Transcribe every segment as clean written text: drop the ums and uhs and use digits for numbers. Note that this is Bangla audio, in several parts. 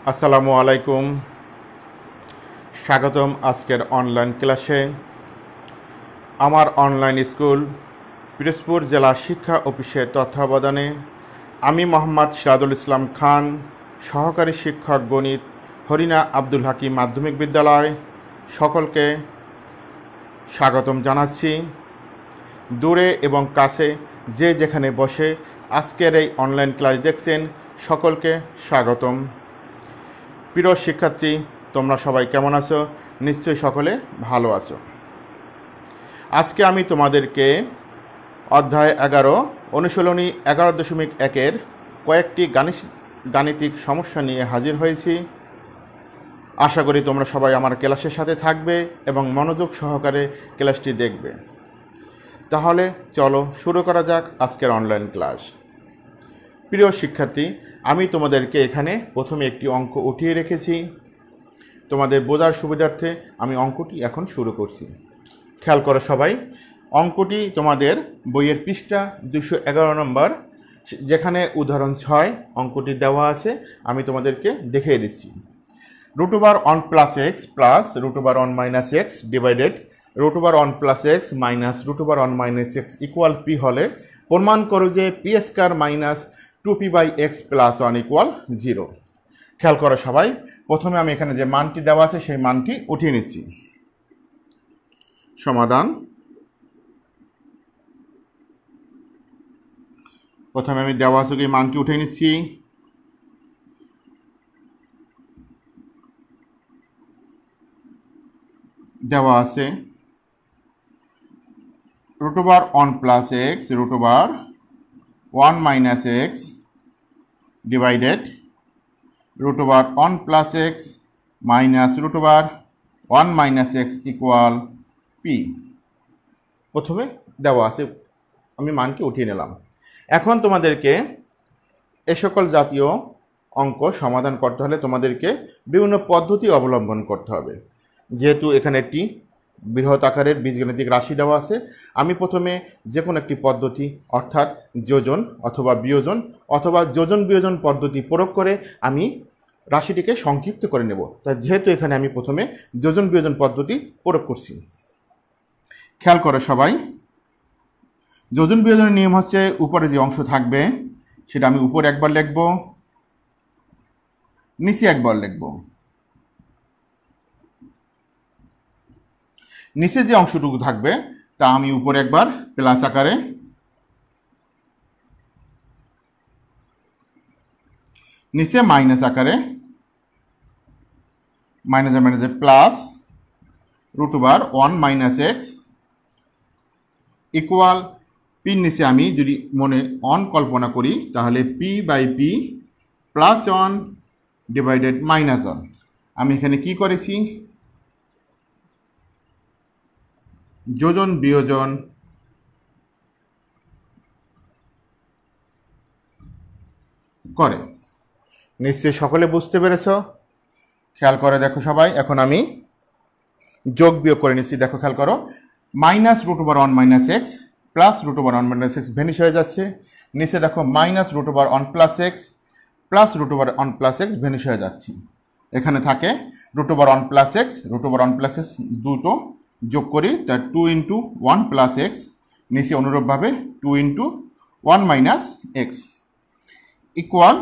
আসসালামু আলাইকুম। স্বাগতম আজকের অনলাইন ক্লাসে। আমার অনলাইন স্কুল পিরোজপুর জেলা শিক্ষা অফিসের তত্ত্বাবধানে আমি মোহাম্মদ সিরাজুল ইসলাম খান, সহকারী শিক্ষক গণিত, হরিণা আব্দুল হাকিম মাধ্যমিক বিদ্যালয়, সকলকে স্বাগতম জানাচ্ছি। দূরে এবং কাছে যে যেখানে বসে আজকের এই অনলাইন ক্লাস দেখছেন, সকলকে স্বাগতম। প্রিয় শিক্ষার্থী, তোমরা সবাই কেমন আছো? নিশ্চয়ই সকলে ভালো আছো। আজকে আমি তোমাদেরকে অধ্যায় 11 অনুশীলনী 11.1-এর কয়েকটি গাণিতিক সমস্যা নিয়ে হাজির হয়েছি। আশা করি তোমরা সবাই আমার ক্লাসের সাথে থাকবে এবং মনোযোগ সহকারে ক্লাসটি দেখবে। তাহলে চলো শুরু করা যাক আজকের অনলাইন ক্লাস। প্রিয় শিক্ষার্থী, আমি তোমাদেরকে এখানে প্রথমে একটি অঙ্ক উঠিয়ে রেখেছি। তোমাদের বোঝার সুবিধার্থে আমি অঙ্কটি এখন শুরু করছি। খেয়াল করো সবাই, অঙ্কটি তোমাদের বইয়ের পৃষ্ঠা 211 নম্বর, যেখানে উদাহরণ 6 অঙ্কটি দেওয়া আছে। আমি তোমাদেরকে দেখিয়ে দিচ্ছি। √1 + x plus √1 - x divided √1 + x minus √1 - x equal p হলে প্রমাণ করো যে p² - 2p/x + 1 = 0। খেয়াল করো সবাই, প্রথমে আমি এখানে যে মানটি দেওয়া আছে সেই মানটি উঠিয়ে নিচ্ছি। সমাধান। প্রথমে আমি দেওয়া আছে এই মানটি উঠিয়ে নিচ্ছি। দেওয়া আছে √1 + x √1 - x divided √1 + x minus √1 - x equal p। প্রথমে দেওয়া আছে, আমি মানটি উঠিয়ে নিলাম। এখন তোমাদেরকে এ সকল জাতীয় অঙ্ক সমাধান করতে হলে তোমাদেরকে বিভিন্ন পদ্ধতি অবলম্বন করতে হবে। যেহেতু এখানে একটি বৃহৎ আকারের বীজগাণিতিক রাশি দেওয়া আছে, আমি প্রথমে যে কোনো একটি পদ্ধতি অর্থাৎ যোজন অথবা বিয়োজন অথবা যোজন বিয়োজন পদ্ধতি প্রয়োগ করে আমি রাশিটিকে সংক্ষিপ্ত করে নেব। তাই যেহেতু এখানে আমি প্রথমে যোজন বিয়োজন পদ্ধতি প্রয়োগ করছি। খেয়াল করে সবাই, যোজন বিয়োজনের নিয়ম হচ্ছে উপরে যে অংশ থাকবে সেটা আমি উপরে একবার লিখব, নিচে একবার লিখব। নিচে যে অংশটুকু থাকবে তা আমি উপরে একবার প্লাস আকারে, নিচে মাইনাস আকারে, মাইনাসে প্লাস √1 - x ইকুয়াল পির নিচে আমি যদি মনে অন কল্পনা করি তাহলে p/p +1 ডিভাইডেড -1। আমি এখানে কি করেছি? যোজন বিয়োজন করে। নিশ্চয়ই সকলে বুঝতে পেরেছ? খেয়াল করে দেখো সবাই, এখন আমি যোগ বিয়োগ করে নিচ্ছি। দেখো খেয়াল করো, -√1 - x প্লাস √1 - x ভেনিশ হয়ে যাচ্ছে। নিচে দেখো -√1 + x প্লাস √1 + x ভেনিশ হয়ে যাচ্ছে। এখানে থাকে √1 + x √1 + x দুটো যোগ করি, তা 2 × 1 + x, নিচে অনুরূপভাবে 2 × 1 - x ইকুয়াল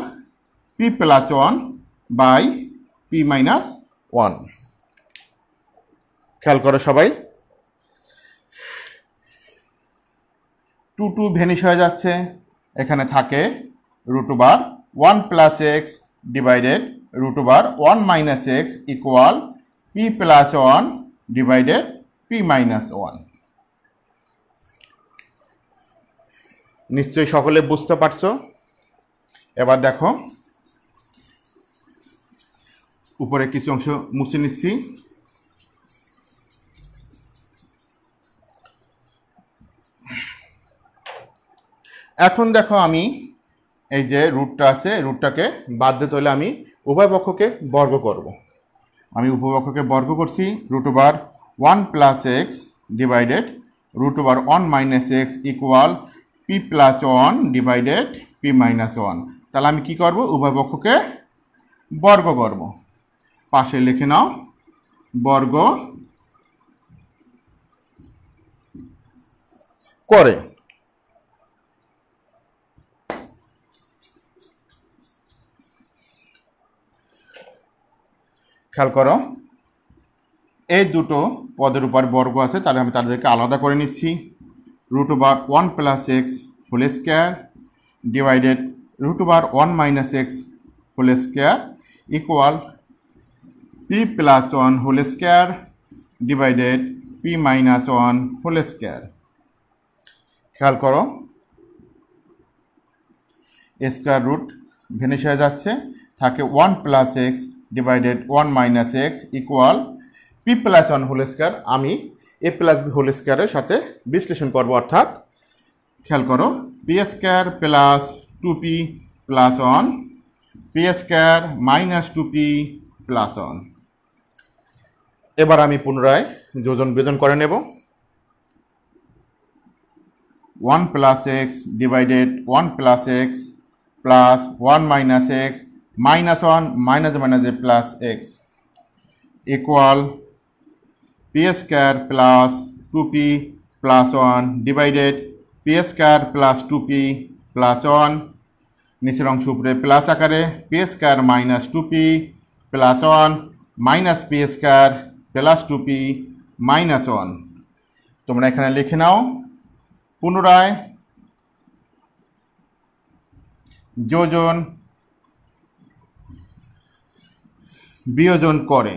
p + 1/p - 1। খেয়াল করো সবাই, 2 ভেনিশ হয়ে যাচ্ছে। এখানে থাকে √1 + x divided √1 - x equal p + 1 divided p - 1। নিশ্চয়ই সকলে বুঝতে পারছো? এবার দেখো, উপরে কিছু অংশ মুছে নিচ্ছি। এখন দেখো, আমি এই যে রুটটা আছে, রুটটাকে বাদ দিতে হলে আমি উভয় পক্ষকে বর্গ করব। আমি উভয় পক্ষকে বর্গ করছি। √1 + x divided √1 - x equal p + 1 divided p - 1। তাহলে আমি কি করব? উভয় পক্ষকে বর্গ করব, পাশে লিখে নাও বর্গ করে। খেয়াল করো, এই দুটো পদের উপর বর্গ আছে, তাহলে আমি তাদেরকে আলাদা করে নিচ্ছি। Root over 1 plus x whole square divided root over 1 minus x whole square equal p plus 1 whole square divided p minus 1 whole square. খেয়াল করো, স্কোয়ার রুট ভেনিশ হয়ে যাচ্ছে, থাকে 1 plus x divided 1 minus x equal p plus 1 whole square. আমি এ প্লাস বি হোল স্কোয়ারের সাথে বিশ্লেষণ করব, অর্থাৎ খেয়াল করো p square plus 2p plus 1 p square minus 2p plus 1। এবার আমি পুনরায় যোজন বিয়োজন করে নেব। 1 plus x divided 1 plus x plus 1 minus x minus 1 minus minus a plus x equal p square plus 2p plus 1 divided p square plus 2p plus 1, নিচের অংশ উপরে প্লাস আকারে p square minus 2p plus 1 minus p square plus 2p minus 1। তোমরা এখানে লিখে নাও পুনরায় যোজন বিয়োজন করে।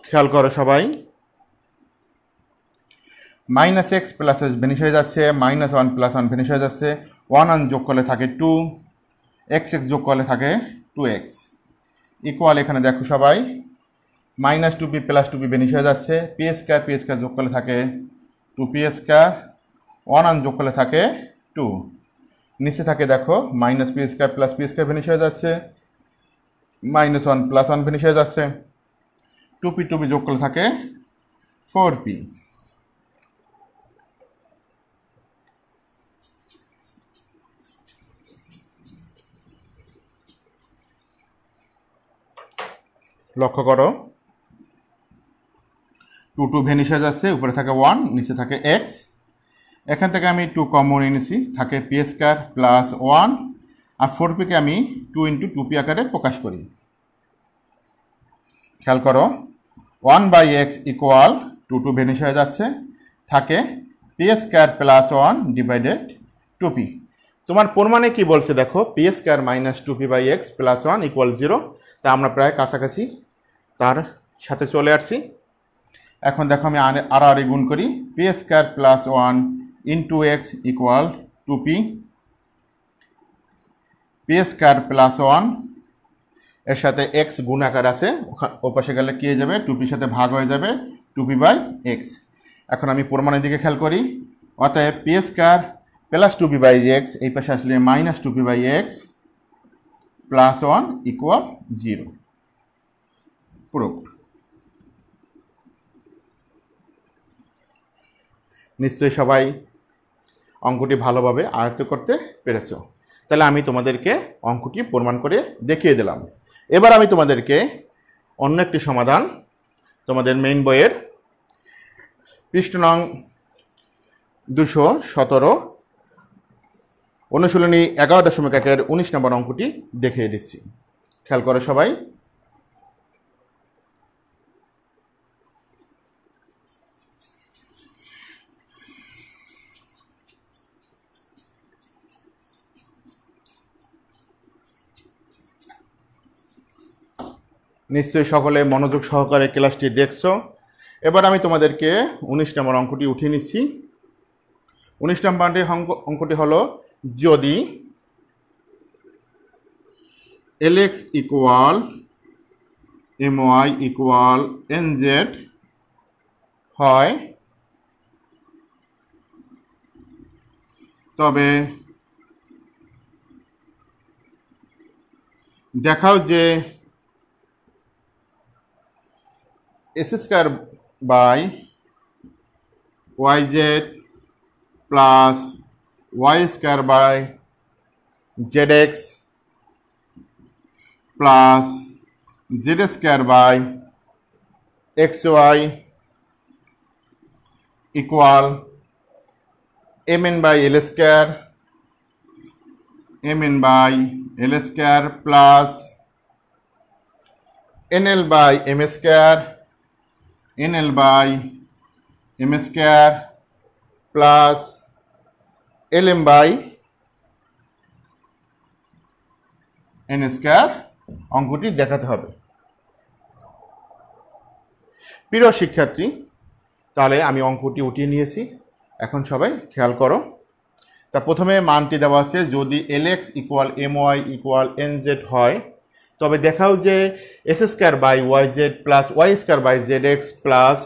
খেয়াল করো সবাই, minus x plus x vanish হয়ে যাচ্ছে, মাইনাস 1 প্লাস 1 ভেনিশ হয়ে যাচ্ছে, 1 যোগ করলে থাকে 2, এক্স এক্স যোগ করলে থাকে 2x ইকুয়াল এখানে দেখো সবাই minus 2p plus 2p vanish হয়ে যাচ্ছে, পি স্কোয়ার যোগ করলে থাকে 2p স্কোয়ার, 1 যোগ করলে থাকে 2, নিচে থাকে দেখো minus p square plus P square vanish হয়ে যাচ্ছে, মাইনাস 1 প্লাস 1 ভেনিশ হয়ে যাচ্ছে, 2p যোগ করলে থাকে 4p। লক্ষ্য করো 2 ভেনিশ হয়ে যাচ্ছে, উপরে থাকে 1 নিচে থাকে x, এখান থেকে আমি 2 কমন এনেছি, থাকে পি স্কোয়ার প্লাস 1 আর 4p কে আমি 2 ইন্টু 2p আকারে প্রকাশ করি। খেয়াল করো 1/x ইকুয়াল 2 ভেনিশ হয়ে যাচ্ছে, থাকে P square plus 1 divided 2p। তোমার প্রমাণে কি বলছে দেখো, P square minus 2p/x plus 1 equal 0, তা আমরা প্রায় কাছাকাছি তার সাথে চলে আসছি। এখন দেখো আমি আড়াআড়ি গুণ করি, P square plus 1 into x equal 2p, P square plus 1 এর সাথে এক্স গুণ আকার আছে, ও পাশে গেলে কি হয়ে যাবে, 2pর সাথে ভাগ হয়ে যাবে 2p/x। এখন আমি প্রমাণের দিকে খেয়াল করি, অতএব পি স্কোয়ার প্লাস 2p/x এই পাশে আসলে minus 2p/x plus 1 equal 0। Proofed. নিশ্চয়ই সবাই অঙ্কটি ভালোভাবে আয়ত্ত করতে পেরেছো। তাহলে আমি তোমাদেরকে অঙ্কটি প্রমাণ করে দেখিয়ে দিলাম। এবার আমি তোমাদেরকে অন্য একটি সমাধান তোমাদের মেইন বইয়ের পৃষ্ঠা নং 217 অনুশীলনী 11.1-এর 19 নম্বর অঙ্কটি দেখিয়ে দিচ্ছি। খেয়াল করো সবাই, নিশ্চয়ই সকলে মনোযোগ সহকারে ক্লাসটি দেখছো। এবার আমি তোমাদেরকে 19 নম্বর অঙ্কটি উঠিয়ে নিচ্ছি। 19 নম্বর অঙ্কটি হলো, যদি lx equal my equal nz হয় তবে দেখাও যে x square by y z plus y square by z x plus z square by x y equal mn by l square mn by l square plus nl by m square nl by m square plus lm by n square অঙ্কটি দেখাতে হবে। প্রিয় শিক্ষার্থী, তাহলে আমি অঙ্কটি উঠিয়ে নিয়েছি, এখন সবাই খেয়াল করো। তা প্রথমে মানটি দেওয়া আছে, যদি lx equal my equal nz হয় তবে দেখাও যে x square by y z plus y square by z x plus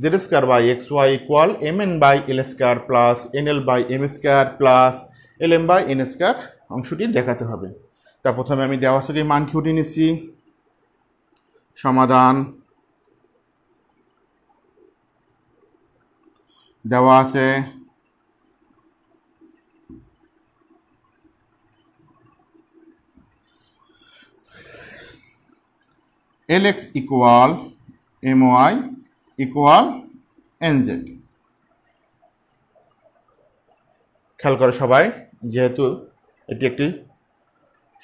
z square by x y equal mn by L square plus nl by m square plus lm by n square অংশটি দেখাতে হবে। তা প্রথমে আমি দেওয়া আছে মানটি উঠিয়ে নিচ্ছি। সমাধান দেওয়া আছে lx equal my equal nz। খেয়াল করো সবাই, যেহেতু এটি একটি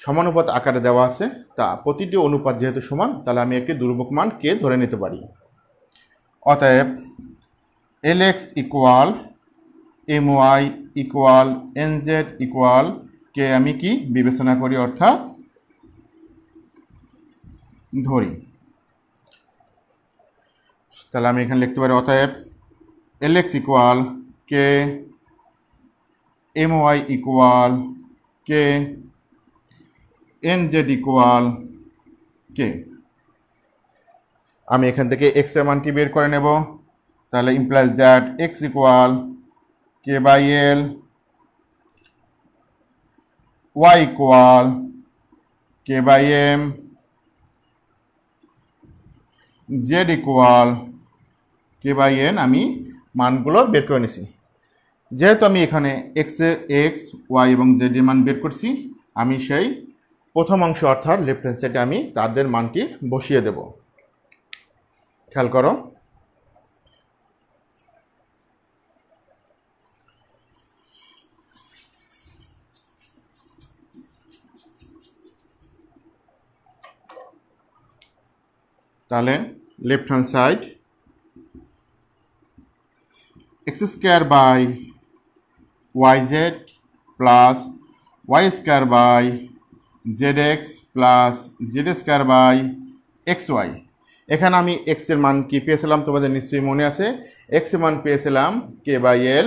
সমানুপাত আকারে দেওয়া আছে, তা প্রতিটি অনুপাত যেহেতু সমান, তাহলে আমি একটি ধ্রুবক মান কে ধরে নিতে পারি। অতএব lx equal my equal nz equal k আমি কি বিবেচনা করি, অর্থাৎ ধরি। তাহলে আমি এখানে লিখতে পারি অতএব lx equal k my equal k nz equal k. আমি এখান থেকে x এর মানটি বের করে নেব। তাহলে implies that x equal k by L, y equal k by m, z equal k by n. আমি মানগুলো বের করে নিছি। যেহেতু আমি এখানে এক্স ওয়াই এবং জেড এর মান বের করছি, আমি সেই প্রথম অংশ অর্থাৎ লেফট হ্যান্ড সাইডে আমি তাদের মানটি বসিয়ে দেব। খেয়াল করো, তাহলে left hand side x square by y z plus y square by z x plus z square by x y. এখানে আমি এক্স এর মান কি পেয়েছিলাম তোমাদের নিশ্চয়ই মনে আছে। এক্স এর মান পেয়েছিলাম কে বাই এল,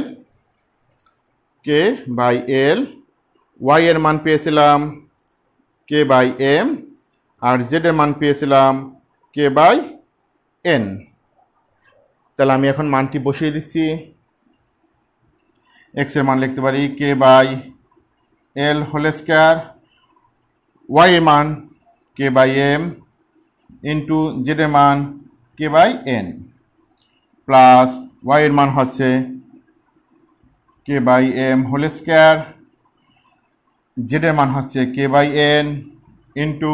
ওয়াই এর মান পেয়েছিলাম কে বাই এম, আর জেড এর মান পেয়েছিলাম কে বাই এন। তাহলে আমি এখন মানটি বসিয়ে দিচ্ছি। এক্স এর মান লিখতে পারি k by l whole square, y এর মান k by m into z এর মান k by n, plus y এর মান হচ্ছে k by m whole square, z এর মান হচ্ছে k by n into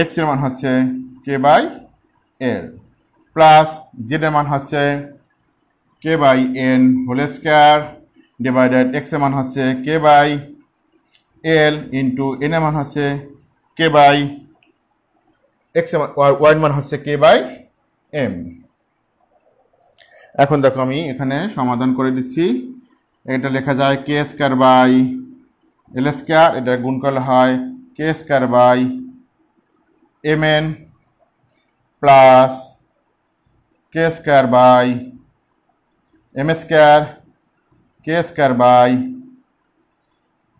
x এর মান হচ্ছে k by l, plus z এর মান হচ্ছে k by n whole square divided x এর মান হচ্ছে k by l into n এর মান হচ্ছে কে বাই এক্স ওয়াই এর মান হচ্ছে কে বাই এম। এখন দেখো আমি এখানে সমাধান করে দিচ্ছি। এটা লেখা যায় k square by L square, এটা গুণ করলে হয় k square by m n plus k square by m square, k square by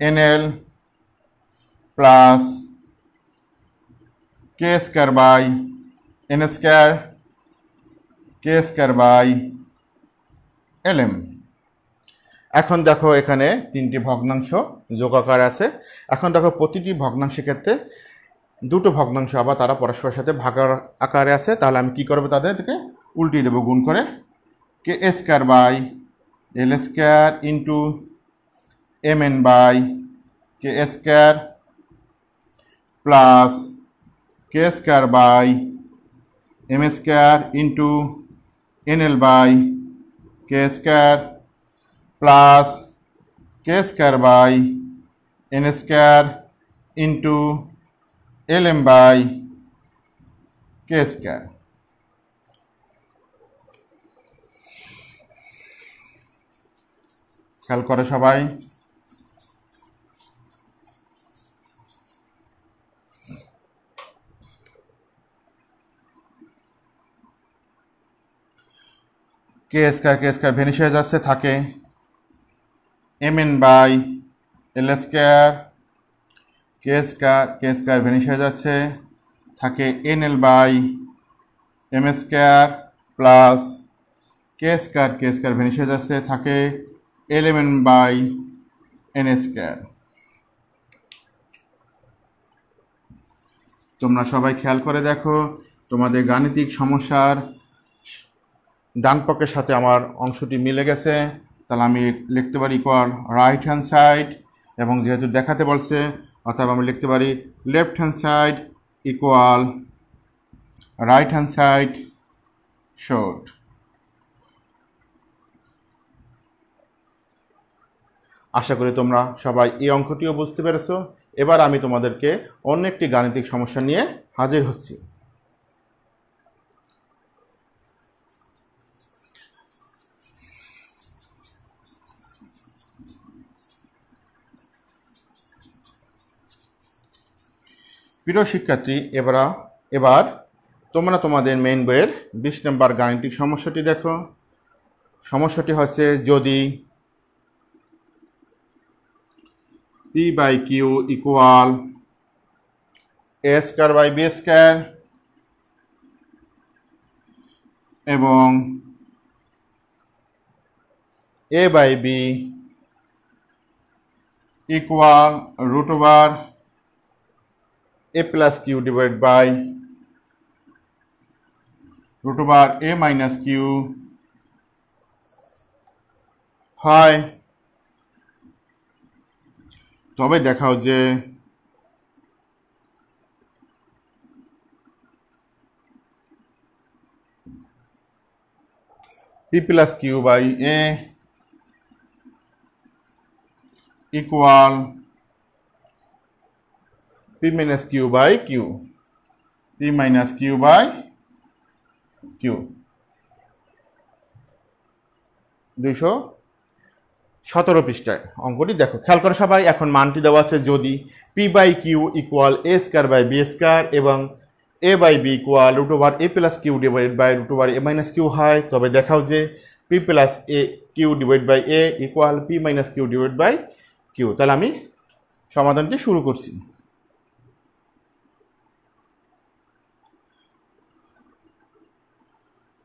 n l plus k square by n square, k square by l m. এখন দেখো এখানে তিনটি ভগ্নাংশ যোগ আকারে আছে। এখন দেখো প্রতিটি ভগ্নাংশের ক্ষেত্রে দুটো ভগ্নাংশ আবার তারা পরস্পরের সাথে ভাগার আকারে আছে, তাহলে আমি কি করবো, তাদেরকে উল্টিয়ে দেবো গুণ করে। K square by l square into m N by k square plus k square by m square into n l by k square plus k square by N square into l m by k square. খেয়াল করে সবাই, কে স্কোয়ার ভেনিশ হয়ে যাচ্ছে, থাকে m N by l square, k square vanish হয়ে যাচ্ছে, থাকে n l by m square plus k square vanish হয়ে যাচ্ছে, থাকে L M N by N square. তোমরা সবাই খেয়াল করে দেখো, তোমাদের গাণিতিক সমস্যার ডান পক্ষের সাথে আমার অংশটি মিলে গেছে। তাহলে আমি লিখতে পারি ইকুয়াল রাইট হ্যান্ড সাইড, এবং যেহেতু দেখাতে বলছে অর্থাৎ আমি লিখতে পারি left hand side equal right hand side short. আশা করি তোমরা সবাই এই অঙ্কটিও বুঝতে পেরেছো। এবার আমি তোমাদেরকে অন্য একটি গাণিতিক সমস্যা নিয়ে হাজির হচ্ছি। প্রিয় শিক্ষার্থী, এবার তোমরা তোমাদের মেইন বইয়ের 20 নম্বর গাণিতিক সমস্যাটি দেখো। সমস্যাটি হচ্ছে, যদি p by q equal a square by b square এবং a by b equal root over a plus q divide by root over a minus q হয়, তবে দেখাও যে p plus q by a equal p minus q by q, p minus q by q. 217 পৃষ্ঠায় অঙ্কটি দেখো, খেয়াল করে সবাই। এখন মানটি দেওয়া আছে, যদি p by q equal a square by b square এবং a by b equal root over a plus q divide by root over a minus q হয়, তবে দেখাও যে p plus a q divide by a equal p minus q divide by q. তাহলে আমি সমাধানটি শুরু করছি।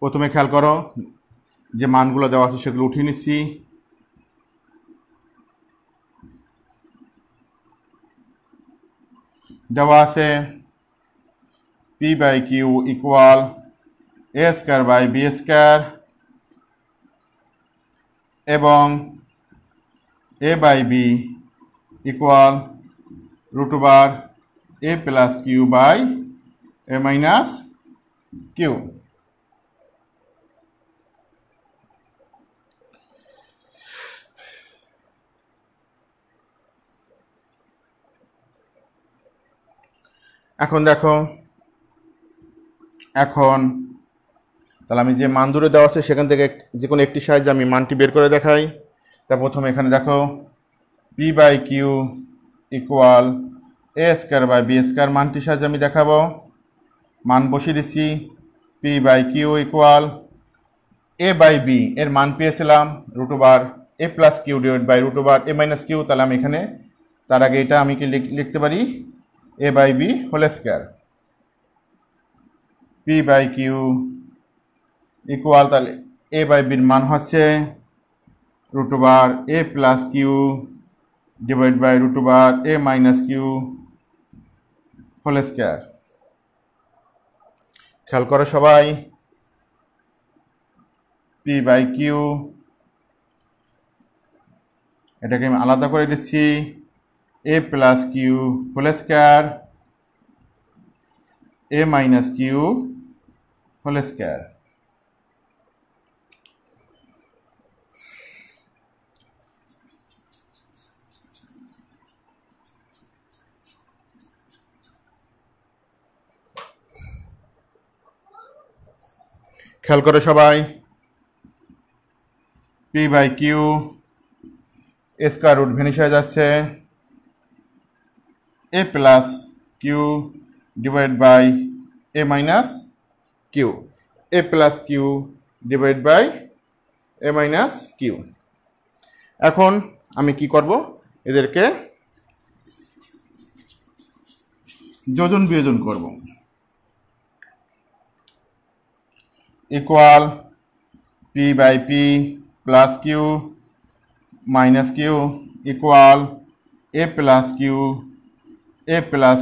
প্রথমে খেয়াল করো, যে মানগুলো দেওয়া আছে সেগুলো উঠিয়ে নিচ্ছি। দেওয়া আছে p by q equal a square by b square এবং a by b equal root over a plus q by a minus q. এখন দেখো, এখন তাহলে আমি যে মান দূরে দেওয়া আছে সেখান থেকে যে কোনো একটি সাহায্যে আমি মানটি বের করে দেখাই। তা প্রথমে এখানে দেখো p by q equal a square by b square মানটির সাহায্যে আমি দেখাবো। মান বসিয়ে দিচ্ছি, p by q equal a by b এর মান পেয়েছিলাম root over a plus q divide by root over a minus q. তাহলে আমি এখানে তার আগে এটা আমি কি লিখতে পারি a by b whole square, p by q equal, তাহলে এ বাই বির মান হচ্ছে root over a plus q divide by root over a minus q whole square. খেয়াল করো সবাই, পি বাই কিউ, এটাকে আমি আলাদা করে দিচ্ছি, a plus q whole square, a minus q whole square. খেয়াল করে সবাই, p by q square root vanish হয়ে যাচ্ছে, a plus q divide by a minus q, a plus q divide by a minus q. এখন আমি কি করব, এদেরকে যোজন বিয়োজন করব। Equal p by p plus q minus q equal a plus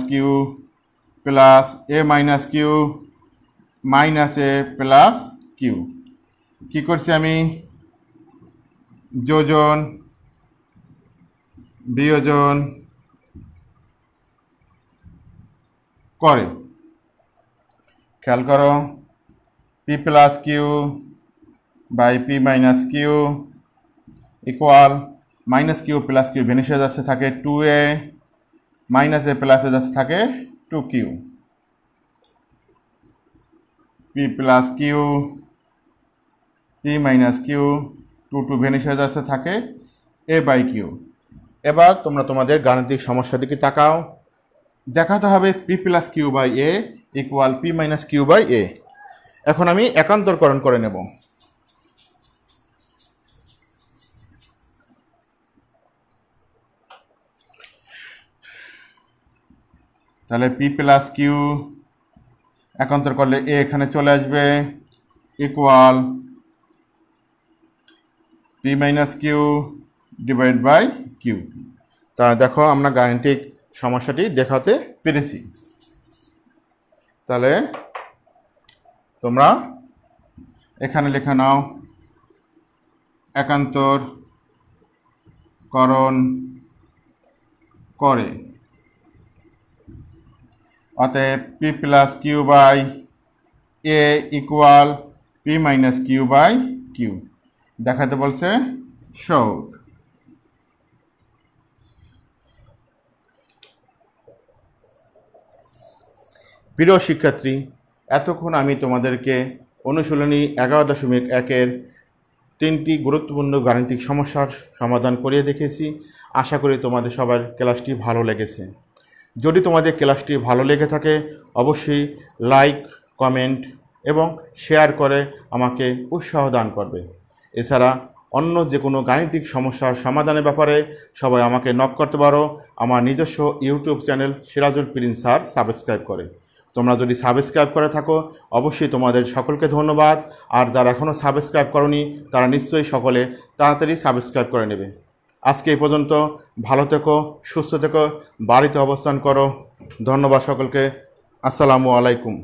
q plus a minus q minus a plus q. কী করছি আমি, যোজন বিয়োজন করে। খেয়াল করো, p plus q by p minus q equal minus q plus q vanish হয়ে যাচ্ছে, থাকে 2a, মাইনাস এ প্লাস হয়ে যাচ্ছে, থাকে 2q। P plus q p minus q 2 vanish হয়ে যাচ্ছে, থাকে এ বাই কিউ। এবার তোমরা তোমাদের গাণিতিক সমস্যার দিকে তাকাও। দেখাতে হবে p plus q by a equal p minus q by a. এখন আমি একান্তরকরণ করে নেব। তাহলে পি প্লাস কিউ একান্তর করলে এ এখানে চলে আসবে equal p minus q divide by q. তা দেখো আমরা গাণিতিক সমস্যাটি দেখাতে পেরেছি। তাহলে তোমরা এখানে লিখে নাও, একান্তরকরণ করে, অতএব p plus q by a equal p minus q by q. দেখাতে বলছে শোড। প্রিয় শিক্ষার্থী, এতক্ষণ আমি তোমাদেরকে অনুশীলনী 11.1-এর 3টি গুরুত্বপূর্ণ গাণিতিক সমস্যার সমাধান করিয়ে দেখেছি। আশা করি তোমাদের সবার ক্লাসটি ভালো লেগেছে। যদি তোমাদের ক্লাসটি ভালো লেগে থাকে অবশ্যই লাইক, কমেন্ট এবং শেয়ার করে আমাকে উৎসাহ দান করবে। এছাড়া অন্য যে কোনো গাণিতিক সমস্যার সমাধানের ব্যাপারে সবাই আমাকে নক করতে পারো আমার নিজস্ব YouTube channel Sirajul Prince sir subscribe করে। তোমরা যদি সাবস্ক্রাইব করে থাকো অবশ্যই তোমাদের সকলকে ধন্যবাদ। আর যারা এখনও সাবস্ক্রাইব করনি তারা নিশ্চয়ই সকলে তাড়াতাড়ি সাবস্ক্রাইব করে নেবে। আজকে এই পর্যন্ত। ভালো থেকো, সুস্থ থেকো, বাড়িতে অবস্থান করো। ধন্যবাদ সকলকে। আসসালামু আলাইকুম।